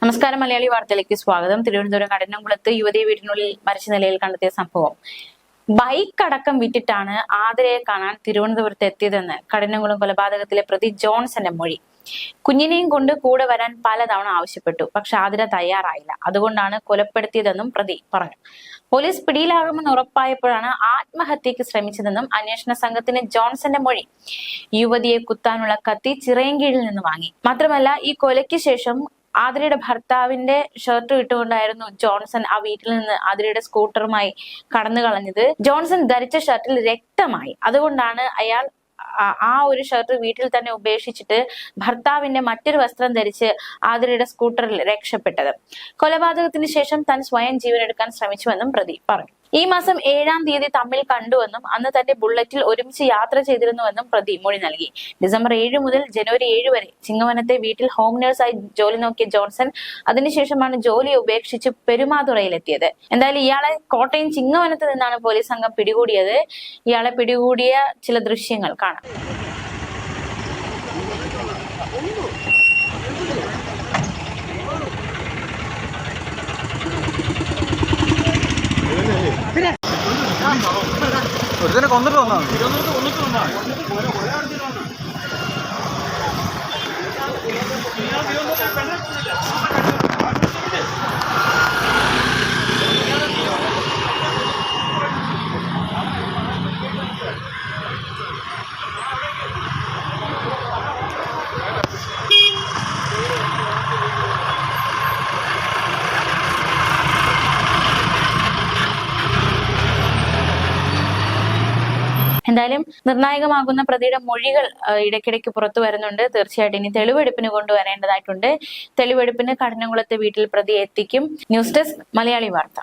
നമസ്കാരം. മലയാളി വാർത്തയിലേക്ക് സ്വാഗതം. തിരുവനന്തപുരം കഠിനംകുളത്ത് യുവതിയെ വീടിനുള്ളിൽ മരിച്ച നിലയിൽ കണ്ടെത്തിയ സംഭവം. ബൈക്ക് അടക്കം വിറ്റിട്ടാണ് ആതിരയെ കാണാൻ തിരുവനന്തപുരത്ത് എത്തിയതെന്ന് കഠിനംകുളം കൊലപാതകത്തിലെ പ്രതി ജോൺസന്റെ മൊഴി. കുഞ്ഞിനെയും കൊണ്ട് കൂടെ വരാൻ പലതവണ ആവശ്യപ്പെട്ടു, പക്ഷെ ആതിര തയ്യാറായില്ല. അതുകൊണ്ടാണ് കൊലപ്പെടുത്തിയതെന്നും പ്രതി പറഞ്ഞു. പോലീസ് പിടിയിലാകുമെന്ന് ഉറപ്പായപ്പോഴാണ് ആത്മഹത്യക്ക് ശ്രമിച്ചതെന്നും അന്വേഷണ സംഘത്തിന് ജോൺസന്റെ മൊഴി. യുവതിയെ കുത്താനുള്ള കത്തി ചിറയൻകീഴിൽ നിന്ന് വാങ്ങി. മാത്രമല്ല, ഈ കൊലയ്ക്ക് ശേഷം ആതിരയുടെ ഭർത്താവിന്റെ ഷർട്ട് ഇട്ടുകൊണ്ടായിരുന്നു ജോൺസൺ ആ വീട്ടിൽ നിന്ന് ആതിരയുടെ സ്കൂട്ടറുമായി കടന്നു കളഞ്ഞത്. ജോൺസൺ ധരിച്ച ഷർട്ടിൽ രക്തമായി. അതുകൊണ്ടാണ് അയാൾ ആ ഒരു ഷർട്ട് വീട്ടിൽ തന്നെ ഉപേക്ഷിച്ചിട്ട് ഭർത്താവിന്റെ മറ്റൊരു വസ്ത്രം ധരിച്ച് ആതിരയുടെ സ്കൂട്ടറിൽ രക്ഷപ്പെട്ടത്. കൊലപാതകത്തിന് ശേഷം താൻ സ്വയം ജീവനെടുക്കാൻ ശ്രമിച്ചുവെന്നും പ്രതി പറഞ്ഞു. ഈ മാസം 7-ാം തീയതി തമ്മിൽ കണ്ടുവെന്നും അന്ന് തന്റെ ബുള്ളറ്റിൽ ഒരുമിച്ച് യാത്ര ചെയ്തിരുന്നുവെന്നും പ്രതി മൊഴി നൽകി. ഡിസംബർ 7 മുതൽ ജനുവരി 7 വരെ ചിങ്ങവനത്തെ വീട്ടിൽ ഹോം നഴ്സായി ജോലി നോക്കിയ ജോൺസൺ അതിനുശേഷമാണ് ജോലി ഉപേക്ഷിച്ച് പെരുമാതുറയിലെത്തിയത്. എന്തായാലും ഇയാളെ കോട്ടയം ചിങ്ങവനത്ത് നിന്നാണ് പോലീസ് സംഘം പിടികൂടിയത്. ഇയാളെ പിടികൂടിയ ചില ദൃശ്യങ്ങൾ കാണാം. ഒരുത്തനെ കൊന്നിട്ട് വന്നാണ്. എന്തായാലും നിർണായകമാകുന്ന പ്രതിയുടെ മൊഴികൾ ഇടയ്ക്കിടയ്ക്ക് പുറത്തു വരുന്നുണ്ട്. തീർച്ചയായിട്ടും ഇനി തെളിവെടുപ്പിന് കൊണ്ടുവരേണ്ടതായിട്ടുണ്ട്. തെളിവെടുപ്പിന് കഠിനംകുളത്തെ വീട്ടിൽ പ്രതി എത്തിക്കും. ന്യൂസ് ഡെസ്ക് മലയാളി വാർത്ത.